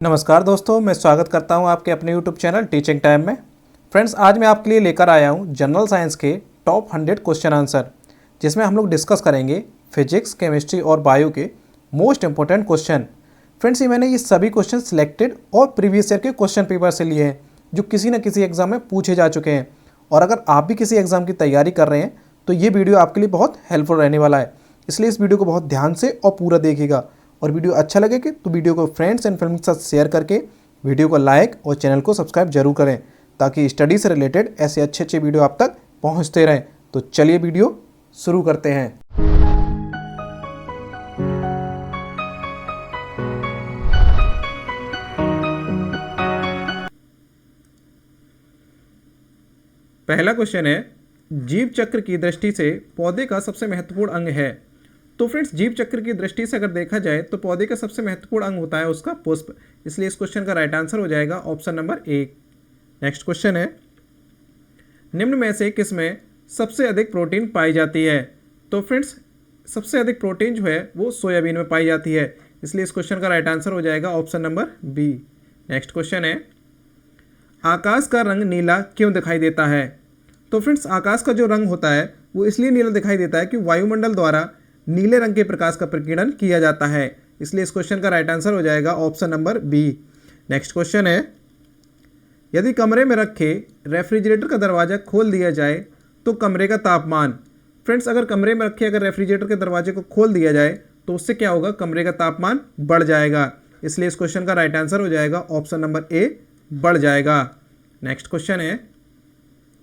नमस्कार दोस्तों, मैं स्वागत करता हूं आपके अपने YouTube चैनल टीचिंग टाइम में। फ्रेंड्स, आज मैं आपके लिए लेकर आया हूं जनरल साइंस के टॉप 100 क्वेश्चन आंसर, जिसमें हम लोग डिस्कस करेंगे फिजिक्स, केमिस्ट्री और बायो के मोस्ट इंपॉर्टेंट क्वेश्चन। फ्रेंड्स, मैंने ये सभी क्वेश्चन सिलेक्टेड और प्रीवियस ईयर के क्वेश्चन पेपर से लिए हैं, जो किसी न किसी एग्जाम में पूछे जा चुके हैं। और अगर आप भी किसी एग्जाम की तैयारी कर रहे हैं तो ये वीडियो आपके लिए बहुत हेल्पफुल रहने वाला है, इसलिए इस वीडियो को बहुत ध्यान से और पूरा देखिएगा। और वीडियो अच्छा लगे कि तो वीडियो को फ्रेंड्स एंड फैमिली के साथ शेयर करके वीडियो को लाइक और चैनल को सब्सक्राइब जरूर करें, ताकि स्टडी से रिलेटेड ऐसे अच्छे वीडियो आप तक पहुंचते रहें। तो चलिए वीडियो शुरू करते हैं। पहला क्वेश्चन है, जीव चक्र की दृष्टि से पौधे का सबसे महत्वपूर्ण अंग है। तो फ्रेंड्स, जीव चक्र की दृष्टि से अगर देखा जाए तो पौधे का सबसे महत्वपूर्ण अंग होता है उसका पुष्प, इसलिए इस क्वेश्चन का राइट आंसर हो जाएगा ऑप्शन नंबर 1। नेक्स्ट क्वेश्चन है, निम्न में से किसमें सबसे अधिक प्रोटीन पाई जाती है। तो फ्रेंड्स, सबसे अधिक प्रोटीन जो है वो सोयाबीन में पाई जाती है, इसलिए इस क्वेश्चन का राइट आंसर हो जाएगा option number B. Next question है, आकाश का रंग नीला क्यों दिखाई देता है। तो फ्रेंड्स, आकाश का जो रंग होता है वो इसलिए नीला दिखाई देता है कि वायुमंडल द्वारा नीले रंग के प्रकाश का प्रकीर्णन किया जाता है, इसलिए इस क्वेश्चन का राइट आंसर हो जाएगा option number B. Next question है, यदि कमरे में रखे रेफ्रिजरेटर का दरवाज़ा खोल दिया जाए तो कमरे का तापमान। फ्रेंड्स, अगर कमरे में रखे अगर रेफ्रिजरेटर के दरवाजे को खोल दिया जाए तो उससे क्या होगा, कमरे का तापमान बढ़ जाएगा, इसलिए इस क्वेश्चन का राइट आंसर हो जाएगा ऑप्शन नंबर ए, बढ़ जाएगा। नेक्स्ट क्वेश्चन है,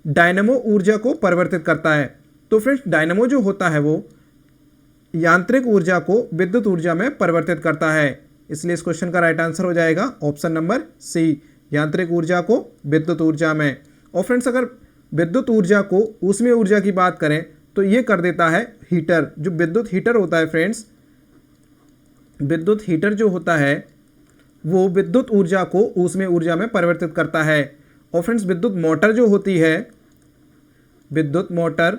डायनेमो ऊर्जा को परिवर्तित करता है। तो फ्रेंड्स, डायनेमो जो होता है वो यांत्रिक ऊर्जा को विद्युत ऊर्जा में परिवर्तित करता है, इसलिए इस क्वेश्चन का राइट आंसर हो जाएगा ऑप्शन नंबर सी, यांत्रिक ऊर्जा को विद्युत ऊर्जा में। और फ्रेंड्स, अगर विद्युत ऊर्जा को ऊष्मीय ऊर्जा की बात करें तो ये कर देता है हीटर। जो विद्युत हीटर होता है फ्रेंड्स, विद्युत हीटर जो होता है वो विद्युत ऊर्जा को ऊष्मीय ऊर्जा में परिवर्तित करता है। और फ्रेंड्स, विद्युत मोटर जो होती है, विद्युत मोटर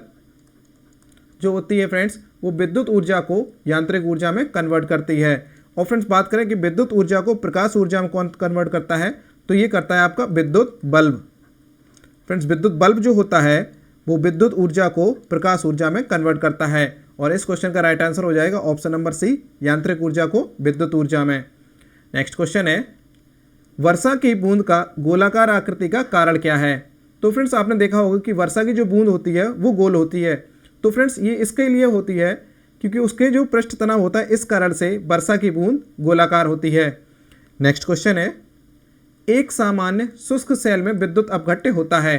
जो होती है फ्रेंड्स, वो विद्युत ऊर्जा को यांत्रिक ऊर्जा में कन्वर्ट करती है। और फ्रेंड्स, बात करें कि विद्युत ऊर्जा को प्रकाश ऊर्जा में कौन कन्वर्ट करता है, तो ये करता है आपका विद्युत बल्ब। फ्रेंड्स, विद्युत बल्ब जो होता है वो विद्युत ऊर्जा को प्रकाश ऊर्जा में कन्वर्ट करता है, और इस क्वेश्चन का राइट आंसर हो जाएगा ऑप्शन नंबर सी, यांत्रिक ऊर्जा को विद्युत ऊर्जा में। नेक्स्ट क्वेश्चन है, वर्षा की बूंद का गोलाकार आकृति का कारण क्या है। तो फ्रेंड्स, आपने देखा होगा कि वर्षा की जो बूंद होती है वो गोल होती है। तो फ्रेंड्स, ये इसके लिए होती है क्योंकि उसके जो पृष्ठ तनाव होता है इस कारण से वर्षा की बूंद गोलाकार होती है। नेक्स्ट क्वेश्चन है, एक सामान्य शुष्क सेल में विद्युत अपघट्य होता है।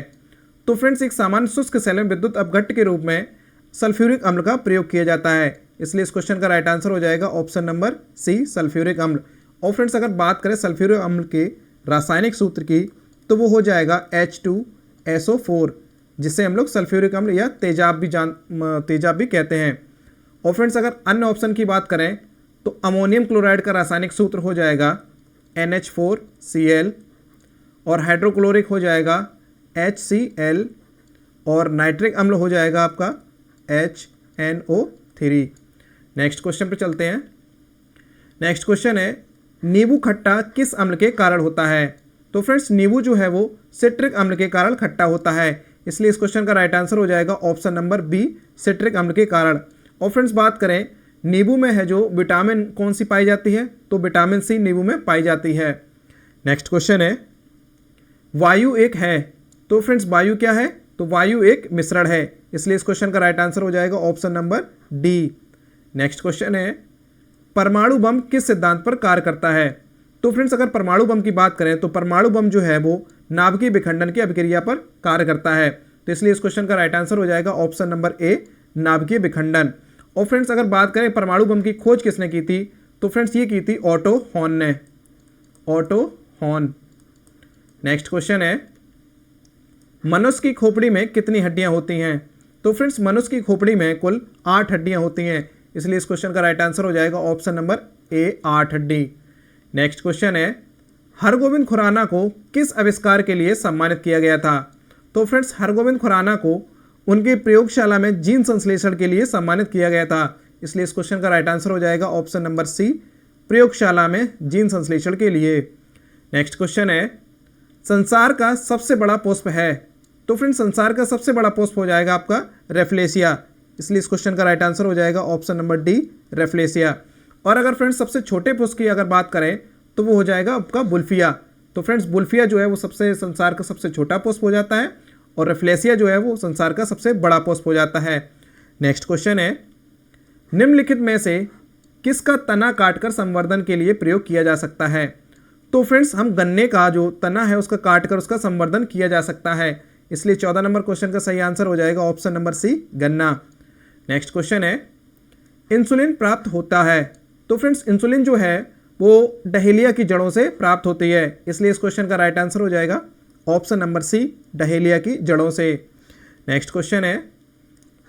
तो फ्रेंड्स, एक सामान्य शुष्क सेल में विद्युत अपघट्य के रूप में सल्फ्यूरिक अम्ल का प्रयोग किया जाता है, इसलिए इस क्वेश्चन का राइट आंसर हो जाएगा ऑप्शन नंबर सी, सल्फ्यूरिक अम्ल। और फ्रेंड्स, अगर बात करें सल्फ्यूरिक अम्ल के रासायनिक सूत्र की तो वो हो जाएगा H2SO4, जिसे हम लोग सल्फ्यूरिक अम्ल या तेजाब भी कहते हैं। और फ्रेंड्स, अगर अन्य ऑप्शन की बात करें तो अमोनियम क्लोराइड का रासायनिक सूत्र हो जाएगा NH4Cl, और हाइड्रोक्लोरिक हो जाएगा HCl, और नाइट्रिक अम्ल हो जाएगा आपका HNO3। नेक्स्ट क्वेश्चन पे चलते हैं। नेक्स्ट क्वेश्चन है, नींबू खट्टा किस अम्ल के कारण होता है। तो फ्रेंड्स, नींबू जो है वो सिट्रिक अम्ल के कारण खट्टा होता है, इसलिए इस क्वेश्चन का राइट आंसर हो जाएगा ऑप्शन नंबर बी, सिट्रिक अम्ल के कारण। और फ्रेंड्स, बात करें नींबू में है जो विटामिन कौन सी पाई जाती है, तो विटामिन सी नींबू में पाई जाती है। नेक्स्ट क्वेश्चन है, वायु एक है। तो फ्रेंड्स, वायु क्या है, तो वायु एक मिश्रण है, इसलिए इस क्वेश्चन का राइट आंसर हो जाएगा option number D. Next question है, परमाणु बम किस सिद्धांत पर कार्य करता है। तो फ्रेंड्स, अगर परमाणु बम की बात करें तो परमाणु बम जो है वो नाभिकीय विखंडन की अभिक्रिया पर कार्य करता है, तो इसलिए इस क्वेश्चन का राइट आंसर हो जाएगा ऑप्शन नंबर ए, नाभिकीय विखंडन। और फ्रेंड्स, अगर बात करें परमाणु बम की खोज किसने की थी, तो फ्रेंड्स ये की थी ऑटो हॉर्न ने, ऑटो हॉर्न। नेक्स्ट क्वेश्चन है, मनुष्य की खोपड़ी में कितनी हड्डियां होती हैं। तो फ्रेंड्स, मनुष्य की खोपड़ी में कुल 8 हड्डियां होती हैं, इसलिए इस क्वेश्चन का राइट आंसर हो जाएगा ऑप्शन नंबर ए, 8 हड्डी। नेक्स्ट क्वेश्चन है, हरगोविंद खुराना को किस आविष्कार के लिए सम्मानित किया गया था। तो फ्रेंड्स, हरगोविंद खुराना को उनकी प्रयोगशाला में जीन संश्लेषण के लिए सम्मानित किया गया था, इसलिए इस क्वेश्चन का राइट आंसर हो जाएगा ऑप्शन नंबर सी, प्रयोगशाला में जीन संश्लेषण के लिए। नेक्स्ट क्वेश्चन है, संसार का सबसे बड़ा पुष्प है। तो फ्रेंड्स संसार का सबसे बड़ा पुष्प हो जाएगा आपका रेफ्लेसिया, इसलिए इस क्वेश्चन का राइट आंसर हो जाएगा ऑप्शन नंबर डी रेफ्लेसिया। और अगर फ्रेंड्स सबसे छोटे पुष्प की अगर बात करें तो वो हो जाएगा आपका बुल्फिया। तो फ्रेंड्स बुल्फिया जो है वो सबसे संसार का सबसे छोटा पुष्प हो जाता है और रेफ्लेसिया जो है वो संसार का सबसे बड़ा पुष्प हो जाता है। नेक्स्ट क्वेश्चन है, निम्नलिखित में से किसका तना काटकर संवर्धन के लिए प्रयोग किया जा सकता है। तो फ्रेंड्स हम गन्ने का जो तना है उसका काटकर उसका संवर्धन किया जा सकता है, इसलिए 14 नंबर क्वेश्चन का सही आंसर हो जाएगा ऑप्शन नंबर सी गन्ना। नेक्स्ट क्वेश्चन है, इंसुलिन प्राप्त होता है। तो फ्रेंड्स इंसुलिन जो है वो डहेलिया की जड़ों से प्राप्त होती है, इसलिए इस क्वेश्चन का राइट आंसर हो जाएगा ऑप्शन नंबर सी डहेलिया की जड़ों से। नेक्स्ट क्वेश्चन है,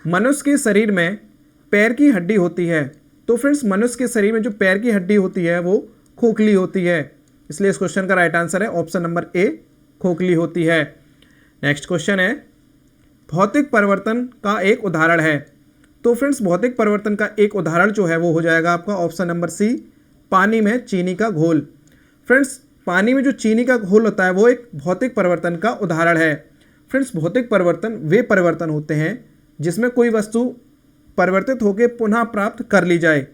मनुष्य के शरीर में पैर की हड्डी होती है। तो फ्रेंड्स मनुष्य के शरीर में जो पैर की हड्डी होती है वो खोखली होती है, इसलिए इस क्वेश्चन का राइट आंसर है ऑप्शन नंबर ए खोखली होती है। नेक्स्ट क्वेश्चन है, भौतिक परिवर्तन का एक उदाहरण है। तो फ्रेंड्स भौतिक परिवर्तन का एक उदाहरण जो है वो हो जाएगा आपका ऑप्शन नंबर सी पानी में चीनी का घोल। फ्रेंड्स पानी में जो चीनी का घोल होता है वो एक भौतिक परिवर्तन का उदाहरण है। फ्रेंड्स भौतिक परिवर्तन वे परिवर्तन होते हैं जिसमें कोई वस्तु परिवर्तित होकर पुनः प्राप्त कर ली जाए,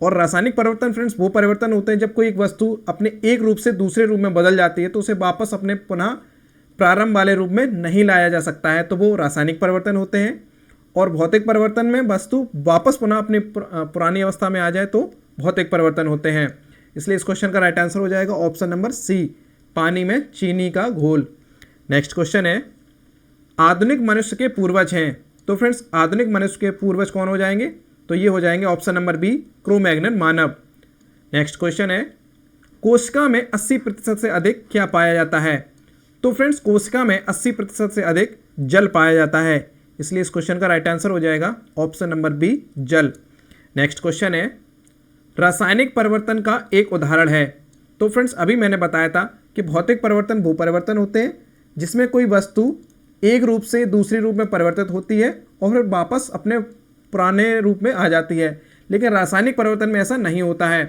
और रासायनिक परिवर्तन फ्रेंड्स वो परिवर्तन होते हैं जब कोई एक वस्तु अपने एक रूप से दूसरे रूप में बदल जाती है तो उसे वापस अपने पुनः प्रारंभ वाले रूप में नहीं लाया जा सकता है, तो वो रासायनिक परिवर्तन होते हैं। और भौतिक परिवर्तन में वस्तु वापस पुनः अपनी पुरानी अवस्था में आ जाए तो भौतिक परिवर्तन होते हैं, इसलिए इस क्वेश्चन का राइट आंसर हो जाएगा ऑप्शन नंबर सी पानी में चीनी का घोल। नेक्स्ट क्वेश्चन है, आधुनिक मनुष्य के पूर्वज हैं। तो फ्रेंड्स आधुनिक मनुष्य के पूर्वज कौन हो जाएंगे, तो ये हो जाएंगे option number B Cro Magnon मानव। नेक्स्ट क्वेश्चन है, कोशिका में 80% से अधिक क्या पाया जाता है। तो फ्रेंड्स कोशिका में 80% से अधिक जल पाया जाता है, इसलिए इस क्वेश्चन का राइट आंसर हो जाएगा ऑप्शन नंबर बी जल। नेक्स्ट क्वेश्चन है, रासायनिक परिवर्तन का एक उदाहरण है। तो फ्रेंड्स अभी मैंने बताया था कि भौतिक परिवर्तन वो परिवर्तन होते हैं जिसमें कोई वस्तु एक रूप से दूसरे रूप में परिवर्तित होती है और फिर वापस अपने पुराने रूप में आ जाती है, लेकिन रासायनिक परिवर्तन में ऐसा नहीं होता है,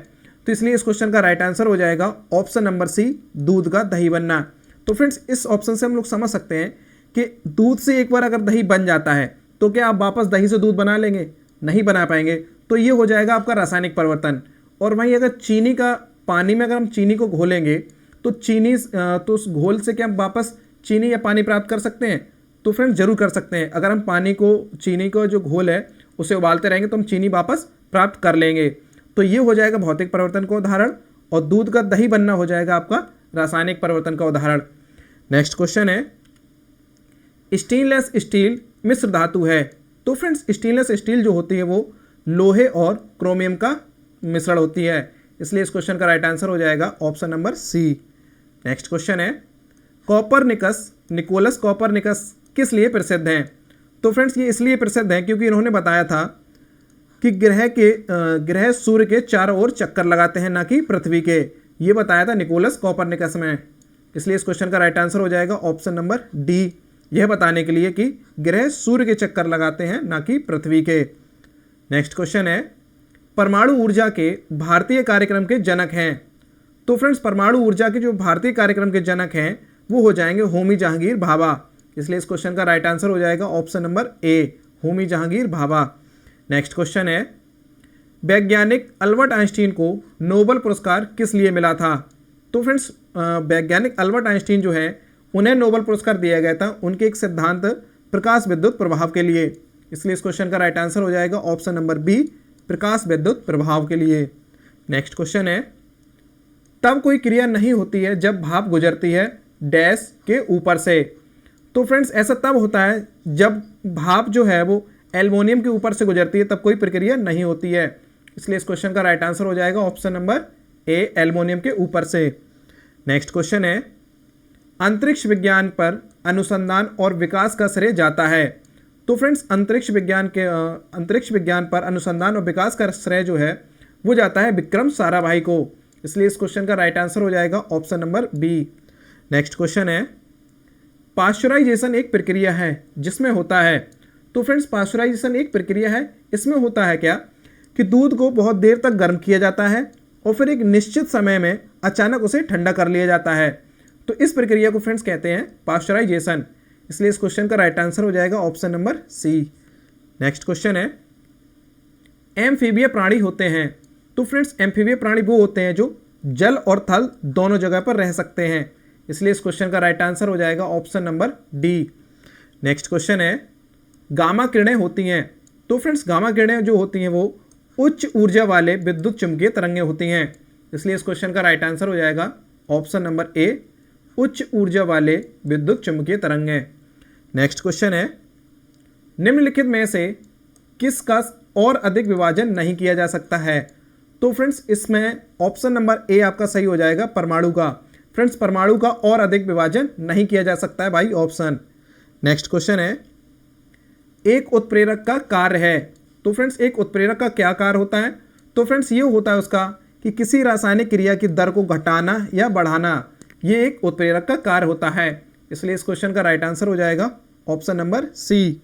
तो इसलिए इस क्वेश्चन का राइट आंसर हो जाएगा ऑप्शन नंबर सी दूध का दही बनना। तो फ्रेंड्स इस ऑप्शन से हम लोग समझ सकते हैं कि दूध से एक बार अगर दही बन जाता है तो क्या आप वापस दही से दूध बना लेंगे, नहीं बना पाएंगे, तो ये हो जाएगा आपका रासायनिक परिवर्तन। और वहीं अगर चीनी का पानी में अगर हम चीनी को घोलेंगे तो चीनी तो उस घोल से क्या हम वापस चीनी या पानी प्राप्त कर सकते हैं, तो फ्रेंड्स जरूर कर सकते हैं। अगर हम पानी को चीनी का जो घोल है उसे उबालते रहेंगे तो हम चीनी वापस प्राप्त कर लेंगे, तो ये हो जाएगा भौतिक परिवर्तन का उदाहरण, और दूध का दही बनना हो जाएगा आपका रासायनिक परिवर्तन का उदाहरण। नेक्स्ट क्वेश्चन है, स्टेनलेस स्टील मिश्र धातु है। तो फ्रेंड्स स्टेनलेस स्टील जो होती है वो लोहे और क्रोमियम का मिश्रण होती है, इसलिए इस क्वेश्चन का राइट आंसर हो जाएगा option number C. Next question है, कॉपरनिकस निकोलस कॉपरनिकस किस लिए प्रसिद्ध हैं। तो फ्रेंड्स ये इसलिए प्रसिद्ध हैं क्योंकि इन्होंने बताया था कि ग्रह सूर्य के चारों ओर चक्कर लगाते हैं ना कि पृथ्वी के, ये बताया था निकोलस कॉपरनिकस में, इसलिए इस क्वेश्चन का राइट आंसर हो जाएगा ऑप्शन नंबर डी, यह बताने के लिए कि ग्रह सूर्य के चक्कर लगाते हैं ना कि पृथ्वी के। नेक्स्ट क्वेश्चन है, परमाणु ऊर्जा के भारतीय कार्यक्रम के जनक हैं। तो फ्रेंड्स परमाणु ऊर्जा के जो भारतीय कार्यक्रम के जनक हैं वो हो जाएंगे होमी जहांगीर भाभा, इसलिए इस क्वेश्चन का राइट आंसर हो जाएगा option number A Homi Jahangir Bhabha. Next question है, वैज्ञानिक अल्बर्ट आइंस्टीन को नोबेल पुरस्कार किस लिए मिला था। तो फ्रेंड्स वैज्ञानिक अल्बर्ट आइंस्टीन जो है उन्हें नोबेल पुरस्कार दिया गया था उनके एक सिद्धांत प्रकाश विद्युत प्रभाव के लिए, इसलिए इस क्वेश्चन का राइट आंसर हो जाएगा ऑप्शन नंबर बी प्रकाश विद्युत प्रभाव के लिए। नेक्स्ट क्वेश्चन है, तब कोई क्रिया नहीं होती है जब भाप गुजरती है डैश के ऊपर से। तो फ्रेंड्स ऐसा तब होता है जब भाप जो है वो एल्युमिनियम के ऊपर से गुजरती है, तब कोई प्रक्रिया नहीं होती है, इसलिए इस क्वेश्चन का राइट आंसर हो जाएगा ऑप्शन नंबर ए एल्युमिनियम के ऊपर से। नेक्स्ट क्वेश्चन है, अंतरिक्ष विज्ञान पर अनुसंधान और विकास का श्रेय जाता है। तो फ्रेंड्स अंतरिक्ष विज्ञान पर अनुसंधान और विकास का श्रेय जो है वो जाता है विक्रम साराभाई को, इसलिए इस क्वेश्चन का राइट आंसर हो जाएगा option number B. Next question है, पाश्चराइजेशन एक प्रक्रिया है जिसमें होता है। तो फ्रेंड्स पाश्चराइजेशन एक प्रक्रिया है, इसमें होता है क्या कि दूध को बहुत देर तक गर्म किया जाता है और फिर एक निश्चित समय में अचानक उसे ठंडा कर लिया जाता है। तो इस प्रक्रिया को फ्रेंड्स कहते हैं पास्चराइजेशन। इसलिए इस क्वेश्चन का राइट आंसर हो जाएगा option number C. Next question है, एम्फीबिया प्राणी होते हैं। तो फ्रेंड्स एम्फीबिया प्राणी वो होते हैं जो जल और थल दोनों जगह पर रह सकते हैं। इसलिए इस क्वेश्चन का राइट आंसर हो जाएगा option number D. Next question है, गामा किरणें होती हैं। तो फ्रेंड्स गामा किरणें जो होती हैं वो उच्च ऊर्जा वाले विद्युत चुंबकीय तरंगें होती हैं। इसलिए इस क्वेश्चन का राइट आंसर हो जाएगा ऑप्शन नंबर ए, उच्च ऊर्जा वाले विद्युत चुंबकीय तरंगें। नेक्स्ट क्वेश्चन है, निम्नलिखित में से किसका और अधिक विभाजन नहीं किया जा सकता है। तो फ्रेंड्स इसमें ऑप्शन नंबर ए आपका सही हो जाएगा, परमाणु का। फ्रेंड्स परमाणु का और अधिक विभाजन नहीं किया जा सकता है भाई, ऑप्शन। नेक्स्ट क्वेश्चन है, एक उत्प्रेरक का कार्य है। तो फ्रेंड्स एक उत्प्रेरक का क्या कार्य होता है। तो फ्रेंड्स ये होता है उसका कि किसी रासायनिक क्रिया की दर को घटाना या बढ़ाना, ये एक उत्प्रेरक का कार्य होता है। इसलिए इस क्वेश्चन का राइट आंसर हो जाएगा option number C.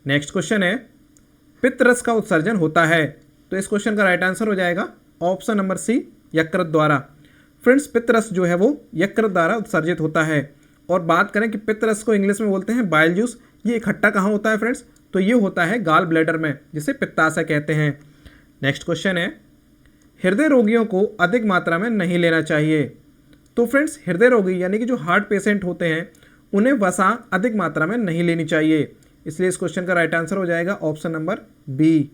Next question है, पित्तरस का उत्सर्जन होता है। तो इस क्वेश्चन का राइट आंसर हो जाएगा ऑप्शन नंबर सी, यकृत द्वारा। फ्रेंड्स पित्तरस जो है वो यकृत द्वारा उत्सर्जित होता है। और बात करें कि पित्तरस को इंग्लिश में बोलते हैं बाइल जूस, ये इकट्ठा कहाँ होता है फ्रेंड्स, तो ये होता है गाल ब्लैडर में, जिसे पित्ताशय कहते हैं। नेक्स्ट क्वेश्चन है, हृदय रोगियों को अधिक मात्रा में नहीं लेना चाहिए। तो फ्रेंड्स हृदय रोगी यानी कि जो हार्ट पेशेंट होते हैं उन्हें वसा अधिक मात्रा में नहीं लेनी चाहिए। इसलिए इस क्वेश्चन का राइट आंसर हो जाएगा option number B.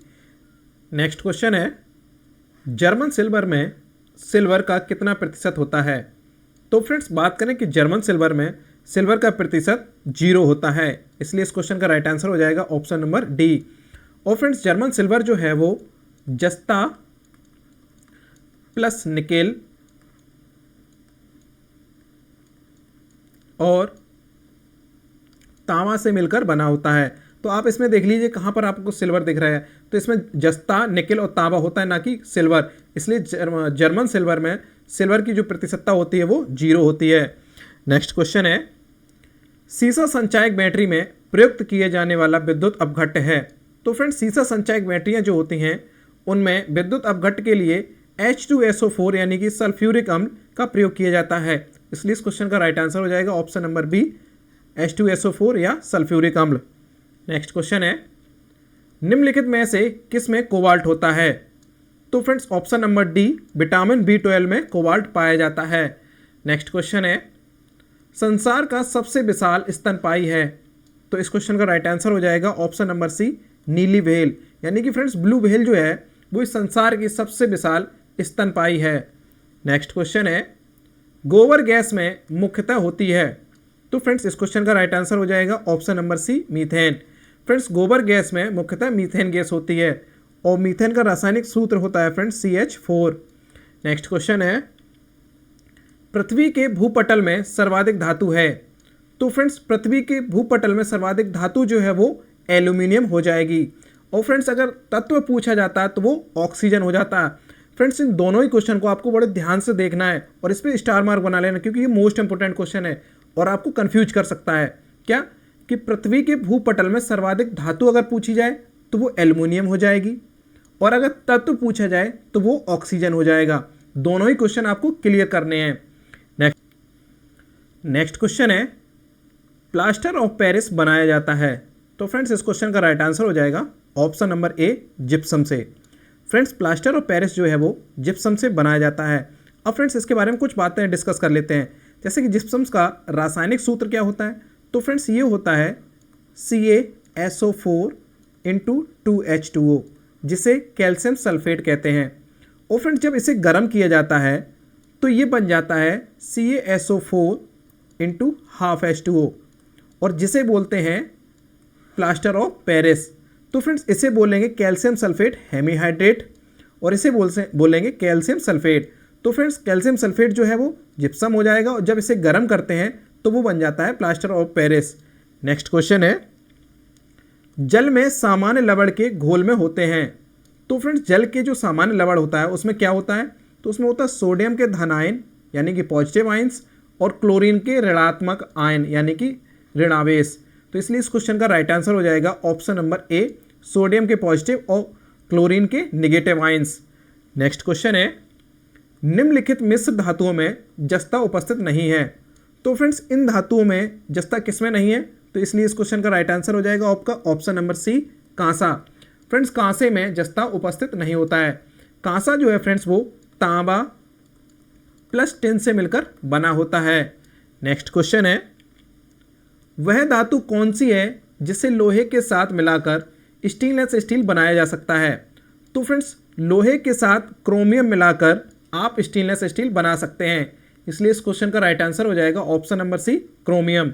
Next question है, जर्मन सिल्वर में सिल्वर का कितना प्रतिशत होता है। तो फ्रेंड्स बात करें कि जर्मन सिल्वर में सिल्वर का प्रतिशत 0 होता है। इसलिए इस क्वेश्चन का राइट आंसर हो जाएगा ऑप्शन नंबर डी। और फ्रेंड्स जर्मन सिल्वर जो है वो जस्ता प्लस निकेल और तांबा से मिलकर बना होता है। तो आप इसमें देख लीजिए कहाँ पर आपको सिल्वर दिख रहा है, तो इसमें जस्ता, निकेल और तांबा होता है, ना कि सिल्वर। इसलिए जर्मन सिल्वर में सिल्वर की जो प्रतिशतता होती है वो 0 होती है। नेक्स्ट क्वेश्चन है, सीसा संचायक बैटरी में प्रयुक्त किए जाने वाला विद्युत अपघट्ट है। तो फ्रेंड्स सीसा संचायक बैटरियाँ जो होती हैं उनमें विद्युत अपघट्ट के लिए H2SO4 यानी कि सल्फ्यूरिक अम्ल का प्रयोग किया जाता है। इसलिए इस क्वेश्चन का राइट आंसर हो जाएगा ऑप्शन नंबर बी, H2SO4 या सल्फ्यूरिक अम्ल। नेक्स्ट क्वेश्चन है, निम्नलिखित में से किस में कोबाल्ट होता है। तो friends option number D, vitamin B12 में कोबाल्ट पाया जाता है। नेक्स्ट क्वेश्चन है, संसार का सबसे विशाल स्तनपायी है। तो इस क्वेश्चन का राइट आंसर हो जाएगा ऑप्शन नंबर सी, नीली व्हेल यानी कि फ्रेंड्स ब्लू व्हेल जो है वो इस संसार की सबसे विशाल स्तनपायी है। नेक्स्ट क्वेश्चन है, गोबर गैस में मुख्यतः होती है। तो फ्रेंड्स इस क्वेश्चन का राइट आंसर हो जाएगा option number C, methane. Friends गोबर गैस में मुख्यतः मीथेन गैस होती है और मीथेन का रासायनिक सूत्र होता है फ्रेंड्स CH4। नेक्स्ट क्वेश्चन है, पृथ्वी के भूपटल में सर्वाधिक धातु है। तो फ्रेंड्स पृथ्वी के भूपटल में सर्वाधिक धातु जो है वो एल्यूमिनियम हो जाएगी। और फ्रेंड्स अगर तत्व पूछा जाता है तो वो ऑक्सीजन हो जाता है। फ्रेंड्स इन दोनों ही क्वेश्चन को आपको बड़े ध्यान से देखना है और इस पर स्टार मार्क बना लेना, क्योंकि ये मोस्ट इंपोर्टेंट क्वेश्चन है और आपको कंफ्यूज कर सकता है। क्या कि पृथ्वी के भूपटल में सर्वाधिक धातु अगर पूछी जाए तो वो एल्युमिनियम हो जाएगी और अगर तत्व पूछा जाए तो वो ऑक्सीजन हो जाएगा। दोनों ही क्वेश्चन आपको क्लियर करने हैं। नेक्स्ट क्वेश्चन है, प्लास्टर ऑफ पेरिस बनाया जाता है। तो फ्रेंड्स इस क्वेश्चन का राइट आंसर हो जाएगा ऑप्शन नंबर ए, जिप्सम से। फ्रेंड्स प्लास्टर ऑफ पेरिस जो है वो जिप्सम से बनाया जाता है। अब फ्रेंड्स इसके बारे में कुछ बातें डिस्कस कर लेते हैं, जैसे कि जिप्सम्स का रासायनिक सूत्र क्या होता है। तो फ्रेंड्स ये होता है CaSO4 × 2H2O, जिसे कैल्शियम सल्फेट कहते हैं। और फ्रेंड्स जब इसे गर्म किया जाता है तो ये बन जाता है CaSO4 × ½ और जिसे बोलते हैं प्लास्टर ऑफ पेरिस। तो फ्रेंड्स इसे बोलेंगे कैल्शियम सल्फेट हेमीहाइड्रेट और इसे बोलेंगे कैल्शियम सल्फेट। तो फ्रेंड्स कैल्शियम सल्फेट जो है वो जिप्सम हो जाएगा और जब इसे गर्म करते हैं तो वो बन जाता है plaster of Paris. Next question है, जल में सामान्य लवण के घोल में होते हैं। तो फ्रेंड्स जल के जो सामान्य लवण होता है उसमें क्या होता है, तो उसमें होता है सोडियम के धन आयन यानी कि पॉजिटिव आयंस और क्लोरीन के ऋणात्मक आयन यानी कि ऋणावेश। तो इसलिए इस क्वेश्चन का राइट आंसर हो जाएगा ऑप्शन नंबर ए, सोडियम के पॉजिटिव और क्लोरीन के निगेटिव आयंस। नेक्स्ट क्वेश्चन है, निम्नलिखित मिश्र धातुओं में जस्ता उपस्थित नहीं है। तो फ्रेंड्स इन धातुओं में जस्ता किसमें नहीं है, तो इसलिए इस क्वेश्चन का राइट आंसर हो जाएगा आपका ऑप्शन नंबर सी, कांसा। फ्रेंड्स कांसे में जस्ता उपस्थित नहीं होता है। कांसा जो है फ्रेंड्स वो तांबा प्लस टिन से मिलकर बना होता है। नेक्स्ट क्वेश्चन है, वह धातु कौन सी है जिसे लोहे के साथ मिलाकर स्टेनलेस स्टील बनाया जा सकता है। तो फ्रेंड्स लोहे के साथ क्रोमियम मिलाकर आप स्टेनलेस स्टील बना सकते हैं, इसलिए इस क्वेश्चन का राइट आंसर हो जाएगा option number C, chromium.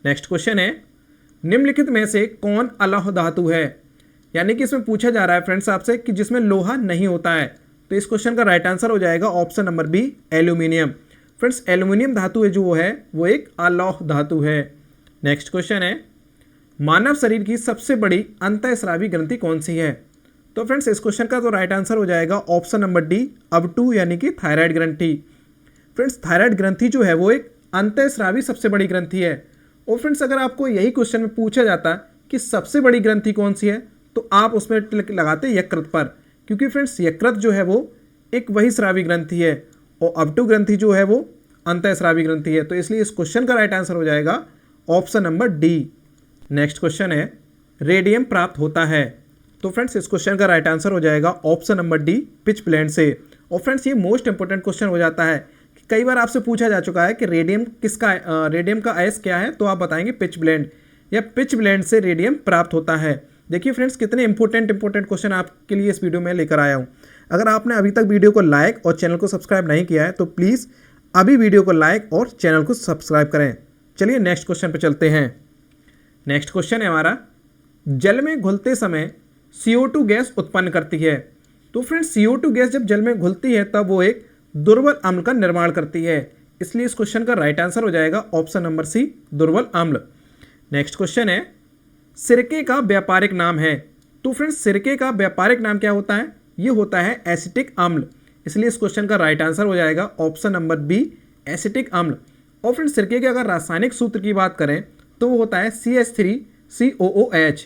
Next question है, निम्नलिखित में से कौन अलौह धातु है, यानी कि इसमें पूछा जा रहा है फ्रेंड्स आपसे कि जिसमें लोहा नहीं होता है, तो इस क्वेश्चन का राइट आंसर हो जाएगा option number B, aluminium. Friends aluminium धातु है जो है वो एक अलौह धातु है। नेक्स्ट क्वेश्चन है, मानव शरीर की सबसे बड़ी अंतःस्रावी ग्रंथि कौन सी है। तो फ्रेंड्स इस क्वेश्चन का तो राइट आंसर हो जाएगा ऑप्शन नंबर डी, अब2 यानी कि थायराइड ग्रंथि। फ्रेंड्स थायराइड ग्रंथि जो है वो एक अंतःस्रावी सबसे बड़ी ग्रंथि है। और फ्रेंड्स अगर आपको यही क्वेश्चन में पूछा जाता कि सबसे बड़ी ग्रंथि कौन सी है, तो आप उसमें लगाते यकृत पर, क्योंकि फ्रेंड्स यकृत जो है वो एक वही स्रावी ग्रंथि है और अब2 ग्रंथि जो है वो अंतःस्रावी ग्रंथि है। तो इसलिए इस क्वेश्चन का राइट आंसर हो जाएगा option number D. Next question है, रेडियम प्राप्त होता है। तो फ्रेंड्स इस क्वेश्चन का राइट आंसर हो जाएगा option number D, pitch blend से। और फ्रेंड्स ये मोस्ट इंपोर्टेंट क्वेश्चन हो जाता है कि कई बार आपसे पूछा जा चुका है कि रेडियम का अयस्क क्या है, तो आप बताएंगे पिच ब्लेंड, या पिच ब्लेंड से रेडियम प्राप्त होता है। देखिए फ्रेंड्स कितने इंपॉर्टेंट क्वेश्चन आपके लिए इस वीडियो में लेकर आया हूँ। अगर आपने अभी तक वीडियो को लाइक और चैनल को सब्सक्राइब नहीं किया है तो प्लीज़ अभी वीडियो को लाइक और चैनल को सब्सक्राइब करें। चलिए नेक्स्ट क्वेश्चन पर चलते हैं। नेक्स्ट क्वेश्चन है हमारा, जल में घुलते समय CO2 गैस उत्पन्न करती है। तो फ्रेंड्स CO2 गैस जब जल में घुलती है तब वो एक दुर्बल अम्ल का निर्माण करती है, इसलिए इस क्वेश्चन का राइट आंसर हो जाएगा ऑप्शन नंबर सी, दुर्बल अम्ल। नेक्स्ट क्वेश्चन है, सिरके का व्यापारिक नाम है। तो फ्रेंड्स सिरके का व्यापारिक नाम क्या होता है, ये होता है एसिटिक अम्ल, इसलिए इस क्वेश्चन का राइट आंसर हो जाएगा ऑप्शन नंबर बी, एसिटिक अम्ल। और फ्रेंड्स सिरके के अगर रासायनिक सूत्र की बात करें तो वो होता है CH3COOH,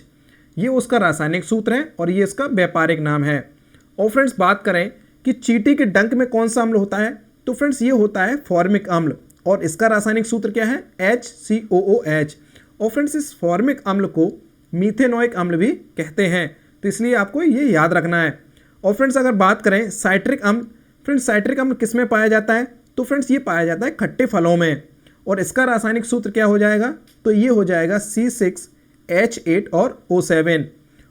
ये उसका रासायनिक सूत्र है और ये इसका व्यापारिक नाम है। और फ्रेंड्स बात करें कि चींटी के डंक में कौन सा अम्ल होता है, तो फ्रेंड्स ये होता है फॉर्मिक अम्ल और इसका रासायनिक सूत्र क्या है, HCOOH। और फ्रेंड्स इस फॉर्मिक अम्ल को मीथेनोइक अम्ल भी कहते हैं, तो इसलिए आपको ये याद रखना है। और फ्रेंड्स अगर बात करें साइट्रिक अम्ल, फ्रेंड्स साइट्रिक अम्ल किस में पाया जाता है, तो फ्रेंड्स ये पाया जाता है खट्टे फलों में और इसका रासायनिक सूत्र क्या हो जाएगा, तो ये हो जाएगा C6H8 और O7।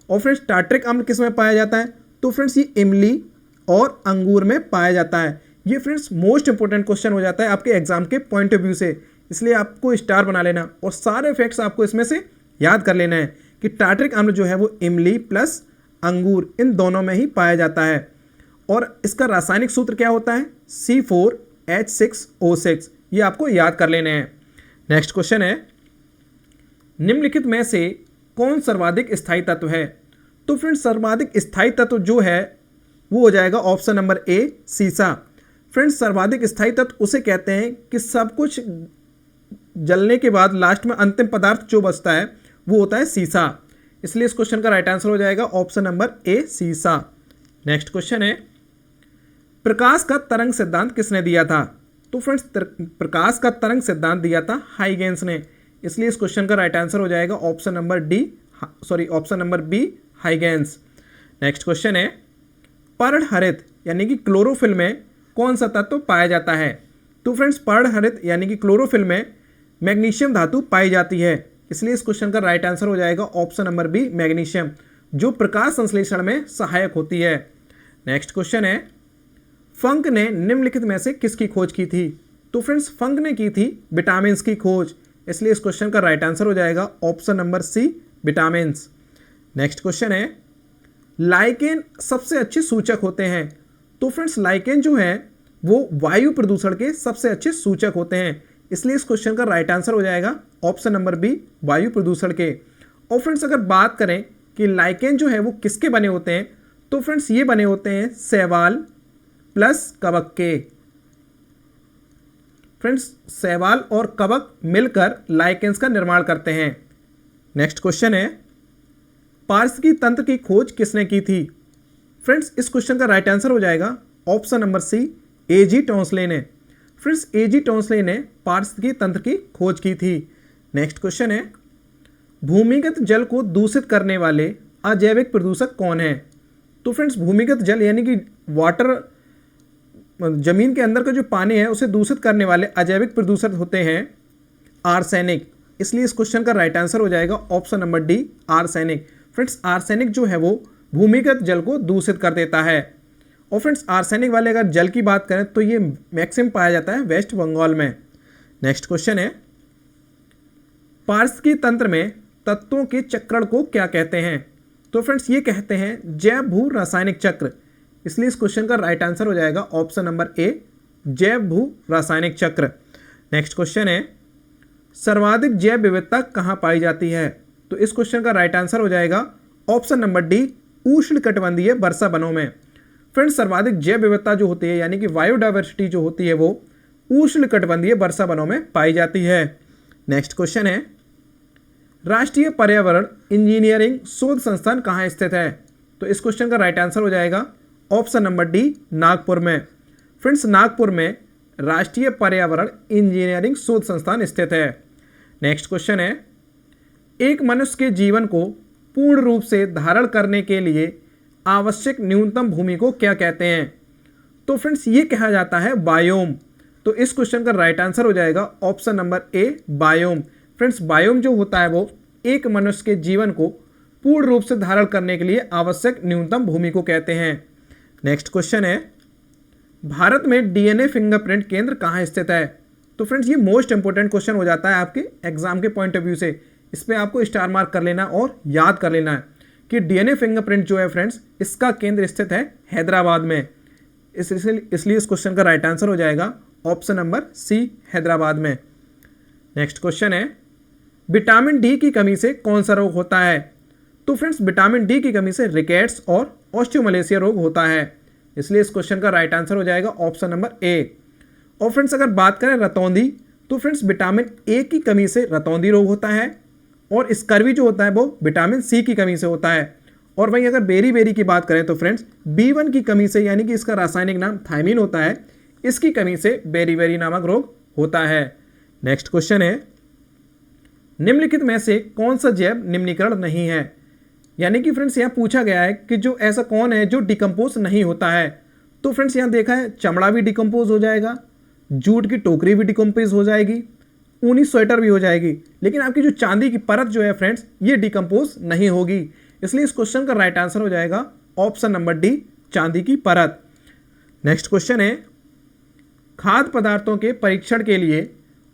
और फ्रेंड्स टार्ट्रिक अम्ल किस में पाया जाता है, तो फ्रेंड्स ये इमली और अंगूर में पाया जाता है। ये फ्रेंड्स मोस्ट इंपोर्टेंट क्वेश्चन हो जाता है आपके एग्जाम के पॉइंट ऑफ व्यू से, इसलिए आपको स्टार बना लेना और सारे फैक्ट्स आपको इसमें से याद कर लेना है कि टार्ट्रिक अम्ल जो है वो इमली प्लस अंगूर इन दोनों में ही पाया जाता है और इसका रासायनिक सूत्र क्या होता है, C4H6O6, ये आपको याद कर लेने हैं। नेक्स्ट क्वेश्चन है, निम्नलिखित में से कौन सर्वाधिक स्थायी तत्व है। तो फ्रेंड्स सर्वाधिक स्थायी तत्व जो है वो हो जाएगा ऑप्शन नंबर ए, सीसा। फ्रेंड्स सर्वाधिक स्थायी तत्व उसे कहते हैं कि सब कुछ जलने के बाद लास्ट में अंतिम पदार्थ जो बचता है वो होता है सीसा, इसलिए इस क्वेश्चन का राइट आंसर हो जाएगा ऑप्शन नंबर ए, सीसा। नेक्स्ट क्वेश्चन है, प्रकाश का तरंग सिद्धांत किसने दिया था। तो फ्रेंड्स प्रकाश का तरंग सिद्धांत दिया था हाइगेंस ने, इसलिए इस क्वेश्चन का राइट आंसर हो जाएगा option number B, Huygens. Next question है, पर्णहरित यानी कि क्लोरोफिल में कौन सा तत्व पाया जाता है। तो फ्रेंड्स पर्णहरित यानी कि क्लोरोफिल में मैग्नीशियम धातु पाई जाती है, इसलिए इस क्वेश्चन का राइट आंसर हो जाएगा ऑप्शन नंबर बी, मैग्नीशियम, जो प्रकाश संश्लेषण में सहायक होती है। नेक्स्ट क्वेश्चन है, फंक ने निम्नलिखित में से किसकी खोज की थी। तो फ्रेंड्स फंक ने की थी विटामिन की खोज, इसलिए इस क्वेश्चन का राइट आंसर हो जाएगा option number C, vitamin. Next question है, लाइकेन सबसे अच्छे सूचक होते हैं। तो फ्रेंड्स लाइकेन जो है वो वायु प्रदूषण के सबसे अच्छे सूचक होते हैं, इसलिए इस क्वेश्चन का राइट आंसर हो जाएगा ऑप्शन नंबर बी, वायु प्रदूषण के। और फ्रेंड्स अगर बात करें कि लाइकेन जो है वो किसके बने होते हैं, तो फ्रेंड्स ये बने होते हैं शैवाल प्लस कवक के। फ्रेंड्स शैवाल और कवक मिलकर लाइकेन्स का निर्माण करते हैं। नेक्स्ट क्वेश्चन है, पारिस्थितिकी तंत्र की खोज किसने की थी। फ्रेंड्स इस क्वेश्चन का राइट आंसर हो जाएगा ऑप्शन नंबर सी, एजी टॉन्सले ने। फ्रेंड्स एजी टॉन्सले ने पारिस्थितिकी तंत्र की खोज की थी। नेक्स्ट क्वेश्चन है, भूमिगत जल को दूषित करने वाले अजैविक प्रदूषक कौन है? तो फ्रेंड्स भूमिगत जल यानी कि वाटर, जमीन के अंदर का जो पानी है उसे दूषित करने वाले अजैविक प्रदूषक होते हैं आर्सेनिक। इसलिए इस क्वेश्चन का राइट आंसर हो जाएगा option number D, arsenic. Friends arsenic जो है वो भूमिगत जल को दूषित कर देता है। और फ्रेंड्स आर्सेनिक वाले अगर जल की बात करें तो ये मैक्सिमम पाया जाता है वेस्ट बंगाल में। नेक्स्ट क्वेश्चन है, पारिस्थितिकी तंत्र में तत्वों के चक्रण को क्या कहते हैं? तो फ्रेंड्स ये कहते हैं जैव भू रासायनिक चक्र। इसलिए इस क्वेश्चन का राइट आंसर हो जाएगा ऑप्शन नंबर ए, जैव भू रासायनिक चक्र। नेक्स्ट क्वेश्चन है, सर्वाधिक जैव विविधता कहाँ पाई जाती है? तो इस क्वेश्चन का राइट आंसर हो जाएगा ऑप्शन नंबर डी, उष्णकटिबंधीय वर्षा वनों में। फ्रेंड्स सर्वाधिक जैव विविधता जो होती है यानी कि बायोडाइवर्सिटी जो होती है वो उष्णकटिबंधीय वर्षा वनों में पाई जाती है। नेक्स्ट क्वेश्चन है, राष्ट्रीय पर्यावरण इंजीनियरिंग शोध संस्थान कहाँ स्थित है? तो इस क्वेश्चन का राइट आंसर हो जाएगा ऑप्शन नंबर डी, नागपुर में। फ्रेंड्स नागपुर में राष्ट्रीय पर्यावरण इंजीनियरिंग शोध संस्थान स्थित है। नेक्स्ट क्वेश्चन है, एक मनुष्य के जीवन को पूर्ण रूप से धारण करने के लिए आवश्यक न्यूनतम भूमि को क्या कहते हैं? तो फ्रेंड्स ये कहा जाता है बायोम। तो इस क्वेश्चन का राइट आंसर हो जाएगा option number A, biome. Friends biome जो होता है वो एक मनुष्य के जीवन को पूर्ण रूप से धारण करने के लिए आवश्यक न्यूनतम भूमि को कहते हैं। नेक्स्ट क्वेश्चन है, भारत में डीएनए फिंगरप्रिंट केंद्र कहाँ स्थित है? तो फ्रेंड्स ये मोस्ट इंपॉर्टेंट क्वेश्चन हो जाता है आपके एग्जाम के पॉइंट ऑफ व्यू से। इस पर आपको स्टार मार्क कर लेना और याद कर लेना है कि डीएनए फिंगरप्रिंट जो है फ्रेंड्स इसका केंद्र स्थित है हैदराबाद में। इसलिए इस क्वेश्चन का राइट आंसर हो जाएगा ऑप्शन नंबर सी, हैदराबाद में। नेक्स्ट क्वेश्चन है, विटामिन डी की कमी से कौन सा रोग होता है? तो फ्रेंड्स विटामिन डी की कमी से रिकेट्स और ऑस्टियोमलेशिया रोग होता है। इसलिए इस क्वेश्चन का राइट आंसर हो जाएगा ऑप्शन नंबर ए। और फ्रेंड्स अगर बात करें रतौंधी, तो फ्रेंड्स विटामिन ए की कमी से रतौंधी रोग होता है और स्कर्वी जो होता है वो विटामिन सी की कमी से होता है। और वहीं अगर बेरी की बात करें तो फ्रेंड्स B1 की कमी से, यानी कि इसका रासायनिक नाम थायमीन होता है, इसकी कमी से बेरी नामक रोग होता है। नेक्स्ट क्वेश्चन है, निम्नलिखित में से कौन सा जैव निम्नीकरण नहीं है? यानी कि फ्रेंड्स यहाँ पूछा गया है कि जो ऐसा कौन है जो डिकम्पोज नहीं होता है। तो फ्रेंड्स यहाँ देखा है चमड़ा भी डिकम्पोज हो जाएगा, जूट की टोकरी भी डिकम्पोज हो जाएगी, ऊनी स्वेटर भी हो जाएगी, लेकिन आपकी जो चांदी की परत जो है फ्रेंड्स ये डिकम्पोज नहीं होगी। इसलिए इस क्वेश्चन का राइट आंसर हो जाएगा ऑप्शन नंबर डी, चांदी की परत। नेक्स्ट क्वेश्चन है, खाद्य पदार्थों के परीक्षण के लिए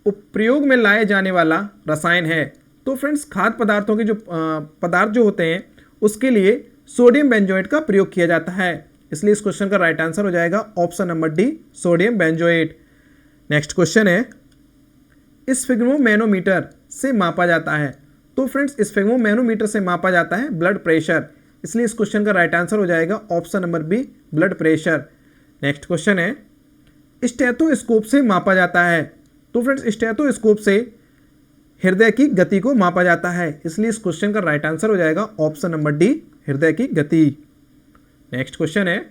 उपयोग में लाए जाने वाला रसायन है? तो फ्रेंड्स खाद्य पदार्थों के जो पदार्थ जो होते हैं उसके लिए सोडियम बेंजोएट का प्रयोग किया जाता है। इसलिए इस क्वेश्चन का राइट आंसर हो जाएगा option number D, sodium benzoate. Next question है, स्फिग्मोमैनोमीटर से मापा जाता है? तो फ्रेंड्स स्फिग्मोमैनोमीटर से मापा जाता है ब्लड प्रेशर। इसलिए इस क्वेश्चन का राइट आंसर हो जाएगा option number B, blood pressure. Next question है, स्टेथोस्कोप से मापा जाता है? तो फ्रेंड्स स्टेथोस्कोप से हृदय की गति को मापा जाता है। इसलिए इस क्वेश्चन का राइट आंसर हो जाएगा ऑप्शन नंबर डी, हृदय की गति। नेक्स्ट क्वेश्चन है,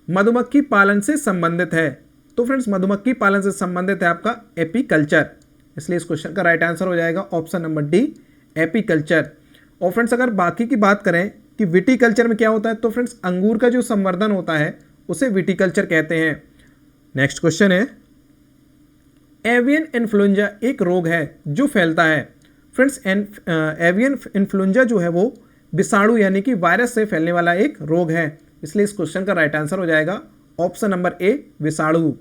मधुमक्खी पालन से संबंधित है? तो फ्रेंड्स मधुमक्खी पालन से संबंधित है आपका एपीकल्चर। इसलिए इस क्वेश्चन का राइट आंसर हो जाएगा ऑप्शन नंबर डी, एपीकल्चर। और फ्रेंड्स अगर बाकी की बात करें कि विटीकल्चर में क्या होता है, तो फ्रेंड्स अंगूर का जो संवर्धन होता है उसे विटीकल्चर कहते हैं। नेक्स्ट क्वेश्चन है, एवियन इन्फ्लुएंजा एक रोग है जो फैलता है? फ्रेंड्स एवियन इन्फ्लुएंजा जो है वो विषाणु यानी कि वायरस से फैलने वाला एक रोग है। इसलिए इस क्वेश्चन का राइट आंसर हो जाएगा ऑप्शन नंबर ए, विषाणु।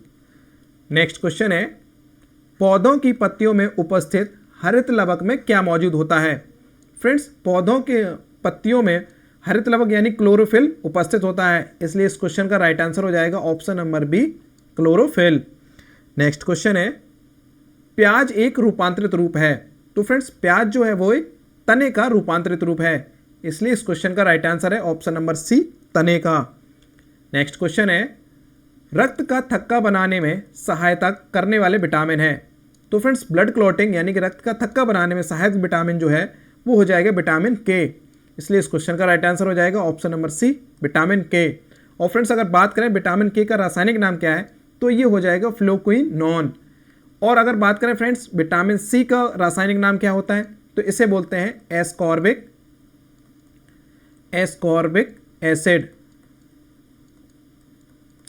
नेक्स्ट क्वेश्चन है, पौधों की पत्तियों में उपस्थित हरित लवक में क्या मौजूद होता है? फ्रेंड्स पौधों के पत्तियों में हरित लवक यानी क्लोरोफिल उपस्थित होता है। इसलिए इस क्वेश्चन का राइट आंसर हो जाएगा option number B, chlorophyll. Next question है, प्याज एक रूपांतरित रूप है? तो फ्रेंड्स प्याज जो है वो एक तने का रूपांतरित रूप है। इसलिए इस क्वेश्चन का राइट आंसर है ऑप्शन नंबर सी, तने का। नेक्स्ट क्वेश्चन है, रक्त का थक्का बनाने में सहायता करने वाले विटामिन है? तो फ्रेंड्स ब्लड क्लॉटिंग यानी कि रक्त का थक्का बनाने में सहायक विटामिन जो है वो हो जाएगा विटामिन के। इसलिए इस क्वेश्चन का राइट आंसर हो जाएगा ऑप्शन नंबर सी, विटामिन के। और फ्रेंड्स अगर बात करें विटामिन के का रासायनिक नाम क्या है, तो ये हो जाएगा फ्लोक्विनोन। और अगर बात करें फ्रेंड्स विटामिन सी का रासायनिक नाम क्या होता है, तो इसे बोलते हैं एस्कॉर्बिक एसिड,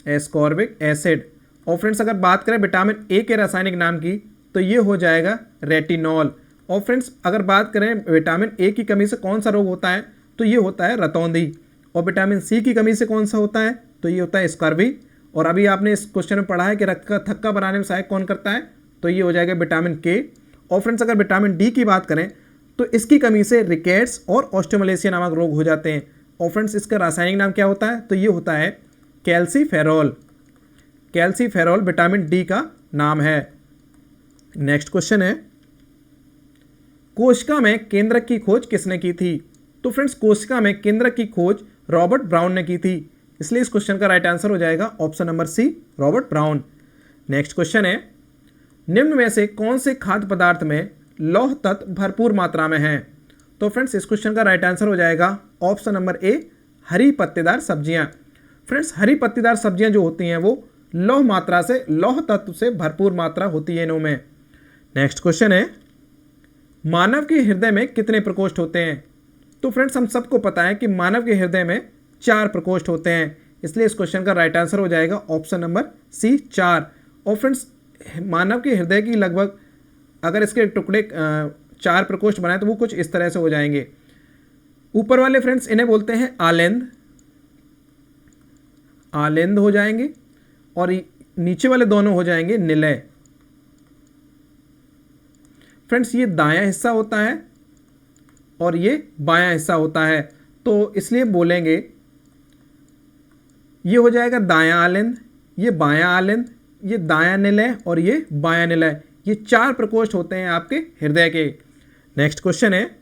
एस्कॉर्बिक एसिड। और फ्रेंड्स अगर बात करें विटामिन ए के रासायनिक नाम की, तो ये हो जाएगा रेटिनॉल। और फ्रेंड्स अगर बात करें विटामिन ए की कमी से कौन सा रोग होता है, तो ये होता है रतौंधी। और विटामिन सी की कमी से कौन सा होता है, तो ये होता है स्कर्वी। और अभी आपने इस क्वेश्चन में पढ़ा है कि रक्त का थक्का बनाने में सहायक कौन करता है, तो ये हो जाएगा विटामिन के। और फ्रेंड्स अगर विटामिन डी की बात करें, तो इसकी कमी से रिकेट्स और ऑस्टियोमलेशिया नामक रोग हो जाते हैं। और फ्रेंड्स इसका रासायनिक नाम क्या होता है, तो ये होता है कैल्सीफेरॉल। कैल्सीफेरॉल विटामिन डी का नाम है। नेक्स्ट क्वेश्चन है, कोशिका में केंद्रक की खोज किसने की थी? तो फ्रेंड्स कोशिका में केंद्रक की खोज रॉबर्ट ब्राउन ने की थी, इसलिए इस क्वेश्चन का राइट आंसर हो जाएगा option number C, Robert Brown. Next question है, निम्न में से कौन से खाद्य पदार्थ में लौह तत्व भरपूर मात्रा में है? तो फ्रेंड्स इस क्वेश्चन का राइट आंसर हो जाएगा ऑप्शन नंबर ए, हरी पत्तेदार सब्जियां। फ्रेंड्स हरी पत्तेदार सब्जियां जो होती हैं वो लौह तत्व से भरपूर मात्रा होती है इनमें। नेक्स्ट क्वेश्चन है, मानव के हृदय में कितने प्रकोष्ठ होते हैं? तो फ्रेंड्स हम सबको पता है कि मानव के हृदय में 4 प्रकोष्ठ होते हैं, इसलिए इस क्वेश्चन का राइट आंसर हो जाएगा ऑप्शन नंबर सी, 4। और फ्रेंड्स मानव के हृदय की लगभग अगर इसके टुकड़े 4 प्रकोष्ठ बनाए तो वो कुछ इस तरह से हो जाएंगे। ऊपर वाले फ्रेंड्स इन्हें बोलते हैं आलेंद हो जाएंगे, और नीचे वाले दोनों हो जाएंगे निलय। फ्रेंड्स ये दायां हिस्सा होता है और ये बायां हिस्सा होता है, तो इसलिए बोलेंगे ये हो जाएगा दायां आलेंद, ये बायां आलेंद, ये दायां निलय और ये बायां निलय। ये 4 प्रकोष्ठ होते हैं आपके हृदय के। नेक्स्ट क्वेश्चन है,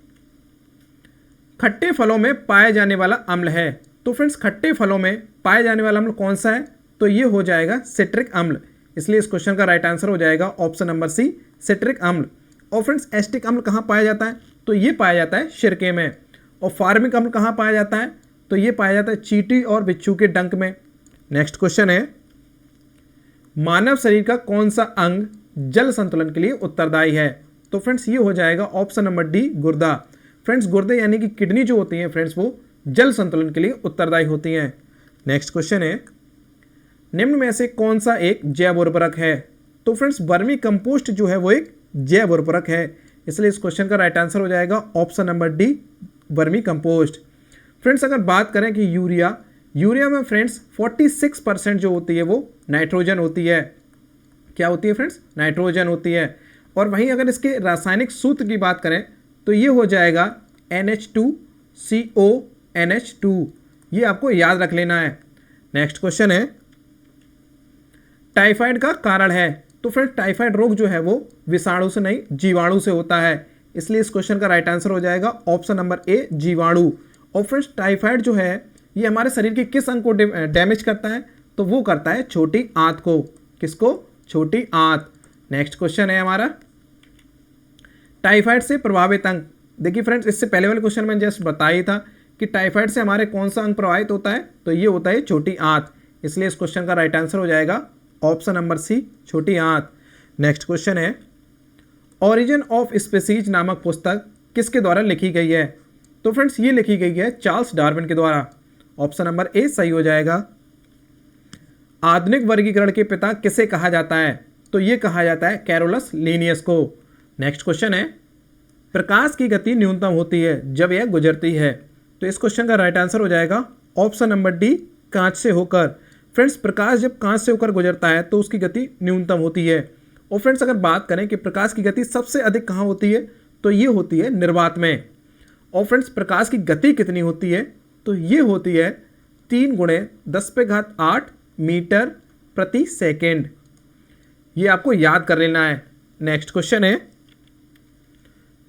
खट्टे फलों में पाए जाने वाला अम्ल है? तो फ्रेंड्स खट्टे फलों में पाए जाने वाला अम्ल कौन सा है? तो ये हो जाएगा सिट्रिक अम्ल, इसलिए इस क्वेश्चन का राइट आंसर हो जाएगा ऑप्शन नंबर सी, सिट्रिक अम्ल। और फ्रेंड्स एस्टिक अम्ल कहाँ पाया जाता है? तो ये पाया जाता है सिरके में। और फार्मिक अम्ल कहाँ पाया जाता है? तो ये पाया जाता है चींटी और बिच्छू के डंक में। नेक्स्ट क्वेश्चन है, मानव शरीर का कौन सा अंग जल संतुलन के लिए उत्तरदायी है? तो फ्रेंड्स ये हो जाएगा ऑप्शन नंबर डी, गुर्दा। फ्रेंड्स गुर्दे यानी कि किडनी जो होती है फ्रेंड्स वो जल संतुलन के लिए उत्तरदायी होती हैं। नेक्स्ट क्वेश्चन है, निम्न में से कौन सा एक जैव उर्वरक है? तो फ्रेंड्स वर्मी कंपोस्ट जो है वो एक जैव उर्वरक है, इसलिए इस क्वेश्चन का राइट आंसर हो जाएगा option number D, vermi compost. Friends अगर बात करें कि यूरिया में फ्रेंड्स 46% जो होती है वो नाइट्रोजन होती है। क्या होती है फ्रेंड्स? नाइट्रोजन होती है। और वहीं अगर इसके रासायनिक सूत्र की बात करें तो ये हो जाएगा NH2CONH2, ये आपको याद रख लेना है। नेक्स्ट क्वेश्चन है, टाइफाइड का कारण है? तो फ्रेंड टाइफाइड रोग जो है वो विषाणु से नहीं जीवाणु से होता है, इसलिए इस क्वेश्चन का राइट आंसर हो जाएगा ऑप्शन नंबर ए, जीवाणु। और फ्रेंड्स टाइफाइड जो है ये हमारे शरीर के किस अंग को डैमेज करता है? तो वो करता है छोटी आंत को। किसको? छोटी आंत। नेक्स्ट क्वेश्चन है हमारा, टाइफाइड से प्रभावित अंग। देखिए फ्रेंड्स इससे पहले वाले क्वेश्चन में जस्ट बताया था कि टाइफाइड से हमारे कौन सा अंग प्रभावित होता है, तो ये होता है छोटी आंत, इसलिए इस क्वेश्चन का राइट आंसर हो जाएगा ऑप्शन नंबर सी, छोटी आंत। नेक्स्ट क्वेश्चन है, ओरिजिन ऑफ स्पीसीज नामक पुस्तक किसके द्वारा लिखी गई है? तो फ्रेंड्स ये लिखी गई है चार्ल्स डार्विन के द्वारा। ऑप्शन नंबर ए सही हो जाएगा। आधुनिक वर्गीकरण के पिता किसे कहा जाता है? तो ये कहा जाता है कैरोलस लिनियस को। नेक्स्ट क्वेश्चन है, प्रकाश की गति न्यूनतम होती है जब यह गुजरती है। तो इस क्वेश्चन का राइट आंसर हो जाएगा ऑप्शन नंबर डी, कांच से होकर। फ्रेंड्स प्रकाश जब कांच से होकर गुजरता है तो उसकी गति न्यूनतम होती है। और फ्रेंड्स अगर बात करें कि प्रकाश की गति सबसे अधिक कहाँ होती है, तो ये होती है निर्वात में। और फ्रेंड्स प्रकाश की गति कितनी होती है? तो ये होती है 3 × 10⁸ मीटर प्रति सेकेंड। ये आपको याद कर लेना है। नेक्स्ट क्वेश्चन है,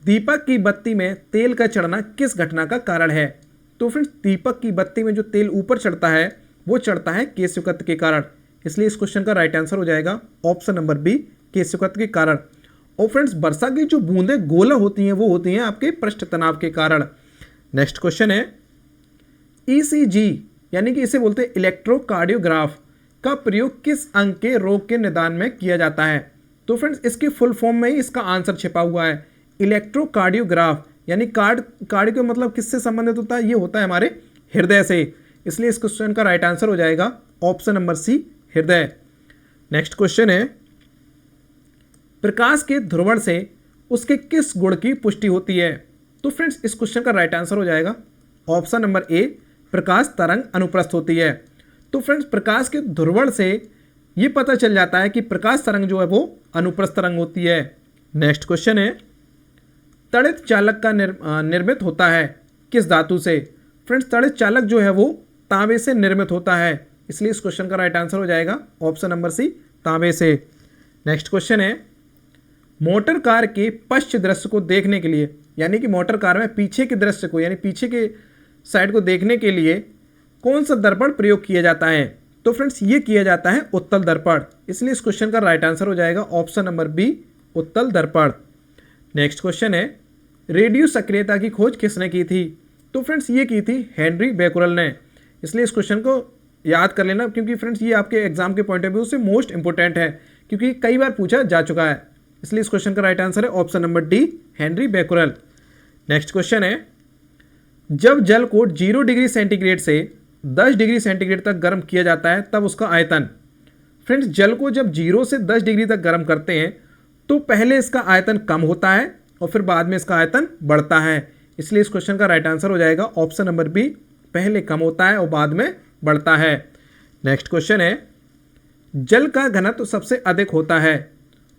दीपक की बत्ती में तेल का चढ़ना किस घटना का कारण है? तो फ्रेंड्स दीपक की बत्ती में जो तेल ऊपर चढ़ता है वो चढ़ता है केशवकत्व के कारण, इसलिए इस क्वेश्चन का राइट आंसर हो जाएगा ऑप्शन नंबर बी, केशवकत्व के कारण। और फ्रेंड्स वर्षा की जो बूंदें गोला होती हैं वो होती हैं आपके पृष्ठ तनाव के कारण। नेक्स्ट क्वेश्चन है, ECG यानी कि इसे बोलते हैं इलेक्ट्रोकार्डियोग्राफ का प्रयोग किस अंग के रोग के निदान में किया जाता है? तो फ्रेंड्स इसकी फुल फॉर्म में ही इसका आंसर छिपा हुआ है, इलेक्ट्रोकार्डियोग्राफ। यानी कार्डियो मतलब किससे संबंधित होता है? ये होता है हमारे हृदय से। इसलिए इस क्वेश्चन का राइट आंसर हो जाएगा ऑप्शन नंबर सी, हृदय। नेक्स्ट क्वेश्चन है, प्रकाश के ध्रुवण से उसके किस गुण की पुष्टि होती है? तो फ्रेंड्स इस क्वेश्चन का राइट आंसर हो जाएगा ऑप्शन नंबर ए, प्रकाश तरंग अनुप्रस्थ होती है। तो फ्रेंड्स प्रकाश के ध्रुवण से ये पता चल जाता है कि प्रकाश तरंग जो है वो अनुप्रस्थ तरंग होती है। नेक्स्ट क्वेश्चन है, तड़ित चालक का निर्मित होता है किस धातु से? फ्रेंड्स तड़ित चालक जो है वो तांबे से निर्मित होता है। इसलिए इस क्वेश्चन का राइट आंसर हो जाएगा ऑप्शन नंबर सी, तांबे से। नेक्स्ट क्वेश्चन है, मोटर कार के पश्च दृश्य को देखने के लिए, यानी कि मोटर कार में पीछे के दृश्य को यानी पीछे के साइड को देखने के लिए कौन सा दर्पण प्रयोग किया जाता है? तो फ्रेंड्स ये किया जाता है उत्तल दर्पण। इसलिए इस क्वेश्चन का राइट आंसर हो जाएगा ऑप्शन नंबर बी, उत्तल दर्पण। नेक्स्ट क्वेश्चन है, रेडियो सक्रियता की खोज किसने की थी? तो फ्रेंड्स ये की थी हेनरी बेकुरल ने। इसलिए इस क्वेश्चन को याद कर लेना, क्योंकि फ्रेंड्स ये आपके एग्जाम के पॉइंट ऑफ व्यू से मोस्ट इंपोर्टेंट है, क्योंकि कई बार पूछा जा चुका है। इसलिए इस क्वेश्चन का राइट आंसर है option number D, Henry Becquerel. Next question है, जब जल को 0 डिग्री सेंटीग्रेड से 10 डिग्री सेंटीग्रेड तक गर्म किया जाता है तब उसका आयतन। फ्रेंड्स जल को जब 0 से 10 डिग्री तक गर्म करते हैं तो पहले इसका आयतन कम होता है और फिर बाद में इसका आयतन बढ़ता है। इसलिए इस क्वेश्चन का राइट आंसर हो जाएगा ऑप्शन नंबर बी, पहले कम होता है और बाद में बढ़ता है। नेक्स्ट क्वेश्चन है, जल का घनत्व सबसे अधिक होता है?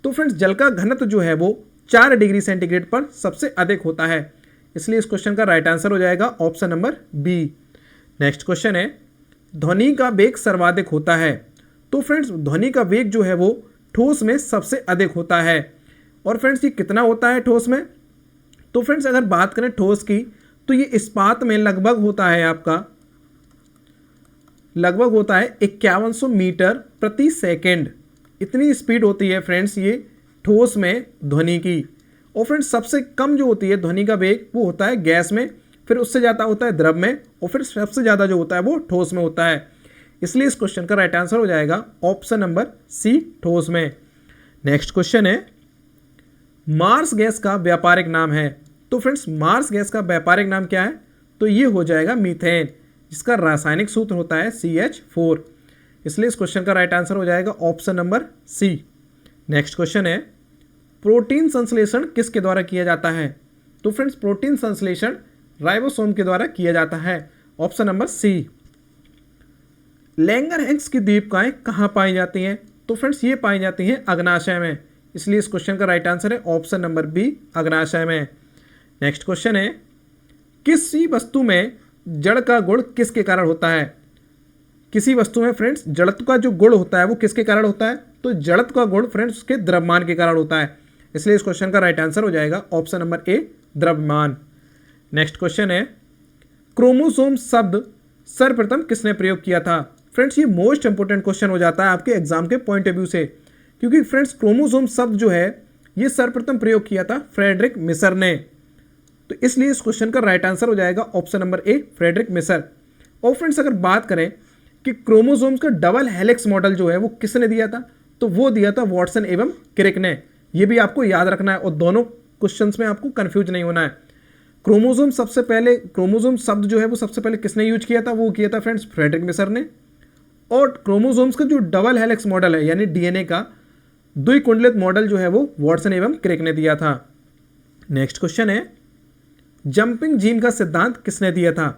तो फ्रेंड्स जल का घनत्व जो है वो 4 डिग्री सेंटीग्रेड पर सबसे अधिक होता है। इसलिए इस क्वेश्चन का राइट आंसर हो जाएगा option number B. Next question है, ध्वनि का वेग सर्वाधिक होता है? तो फ्रेंड्स ध्वनि का वेग जो है वो ठोस में सबसे अधिक होता है। और फ्रेंड्स ये कितना होता है ठोस में? तो फ्रेंड्स अगर बात करें ठोस की तो ये इस्पात में लगभग होता है आपका, लगभग होता है 5100 मीटर प्रति सेकेंड। इतनी स्पीड होती है फ्रेंड्स ये ठोस में ध्वनि की। और फ्रेंड्स सबसे कम जो होती है ध्वनि का वेग वो होता है गैस में, फिर उससे ज़्यादा होता है द्रव में, और फिर सबसे ज़्यादा जो होता है वो ठोस में होता है। इसलिए इस क्वेश्चन का राइट आंसर हो जाएगा ऑप्शन नंबर सी, ठोस में। नेक्स्ट क्वेश्चन है, मार्स गैस का व्यापारिक नाम है? तो फ्रेंड्स मार्स गैस का व्यापारिक नाम क्या है? तो ये हो जाएगा मीथेन, जिसका रासायनिक सूत्र होता है CH4। इसलिए इस क्वेश्चन का राइट आंसर हो जाएगा option number C. Next question है, प्रोटीन संश्लेषण किसके द्वारा किया जाता है? तो फ्रेंड्स प्रोटीन संश्लेषण राइबोसोम के द्वारा किया जाता है, ऑप्शन नंबर सी। लैंगरहैंस की दीपिकाएं कहाँ पाई जाती हैं? तो फ्रेंड्स ये पाई जाती हैं अग्नाशय में। इसलिए इस क्वेश्चन का राइट आंसर है ऑप्शन नंबर बी, अग्नाशय में। नेक्स्ट क्वेश्चन है, किसी वस्तु में जड़ का गुण किसके कारण होता है? किसी वस्तु में फ्रेंड्स जड़त्व का जो गुण होता है वो किसके कारण होता है? तो जड़त्व का गुण फ्रेंड्स उसके द्रव्यमान के कारण होता है। इसलिए इस क्वेश्चन का राइट आंसर हो जाएगा ऑप्शन नंबर ए, द्रव्यमान। नेक्स्ट क्वेश्चन है, क्रोमोसोम शब्द सर्वप्रथम किसने प्रयोग किया था? फ्रेंड्स ये मोस्ट इंपोर्टेंट क्वेश्चन हो जाता है आपके एग्जाम के पॉइंट ऑफ व्यू से, क्योंकि फ्रेंड्स क्रोमोसोम शब्द जो है ये सर्वप्रथम प्रयोग किया था फ्रेडरिक मिसर ने। तो इसलिए इस क्वेश्चन का राइट आंसर हो जाएगा ऑप्शन नंबर ए, फ्रेडरिक मिसर। और फ्रेंड्स अगर बात करें कि क्रोमोसोम्स का डबल हेलिक्स मॉडल जो है वो किसने दिया था? तो वो दिया था वॉटसन एवं क्रिक ने। ये भी आपको याद रखना है और दोनों क्वेश्चंस में आपको कंफ्यूज नहीं होना है। क्रोमोसोम सबसे पहले, क्रोमोसोम शब्द जो है वो सबसे पहले किसने यूज किया था? वो किया था फ्रेंड्स फ्रेडरिक मिसर ने। और क्रोमोसोम्स का जो डबल हेलिक्स मॉडल है यानी DNA का द्विकुंडलित मॉडल जो है वो वॉटसन एवं क्रिक ने दिया था। नेक्स्ट क्वेश्चन है, जंपिंग जीन का सिद्धांत किसने दिया था?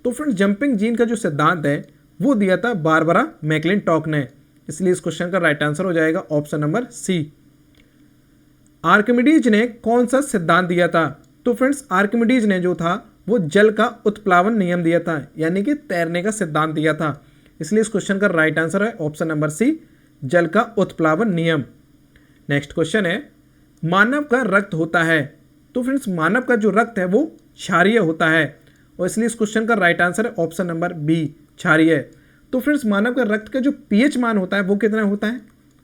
तो फ्रेंड्स जंपिंग जीन का जो सिद्धांत है वो दिया था बारबरा मैकलिंटॉक ने। इसलिए इस क्वेश्चन का राइट आंसर हो जाएगा ऑप्शन नंबर सी। आर्किमिडीज ने कौन सा सिद्धांत दिया था? तो फ्रेंड्स आर्किमिडीज ने जो था वो जल का उत्प्लावन नियम दिया था, यानी कि तैरने का सिद्धांत दिया था। इसलिए इस क्वेश्चन का राइट आंसर है ऑप्शन नंबर सी, जल का उत्प्लावन नियम। नेक्स्ट क्वेश्चन है, मानव का रक्त होता है? तो फ्रेंड्स मानव का जो रक्त है वो क्षारीय होता है, और इसलिए इस क्वेश्चन का राइट आंसर है ऑप्शन नंबर बी, क्षारीय। तो फ्रेंड्स मानव का रक्त का जो pH मान होता है वो कितना होता है?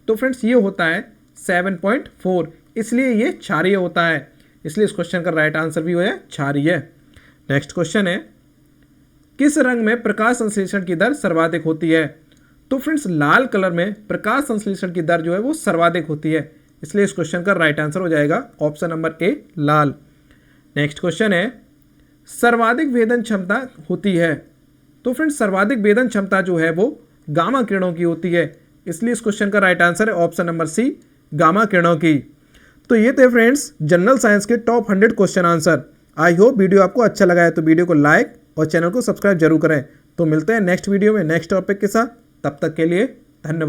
तो फ्रेंड्स ये होता है 7.4, इसलिए ये क्षारीय होता है। इसलिए इस क्वेश्चन का राइट आंसर भी हो है क्षारीय। नेक्स्ट क्वेश्चन है, किस रंग में प्रकाश संश्लेषण की दर सर्वाधिक होती है? तो फ्रेंड्स लाल कलर में प्रकाश संश्लेषण की दर जो है वो सर्वाधिक होती है, इसलिए इस क्वेश्चन का राइट आंसर हो जाएगा option number A Lal. Next question है सर्वाधिक वेदन क्षमता होती है, तो फ्रेंड्स सर्वाधिक वेदन क्षमता जो है वो गामा किरणों की होती है, इसलिए इस क्वेश्चन का राइट आंसर है ऑप्शन नंबर सी गामा किरणों की। तो ये थे फ्रेंड्स जनरल साइंस के top 100 question answer. I hope video आपको अच्छा लगा है तो वीडियो को लाइक और चैनल को सब्सक्राइब जरूर करें। तो मिलते हैं नेक्स्ट वीडियो में नेक्स्ट टॉपिक के साथ, तब तक के लिए धन्यवाद।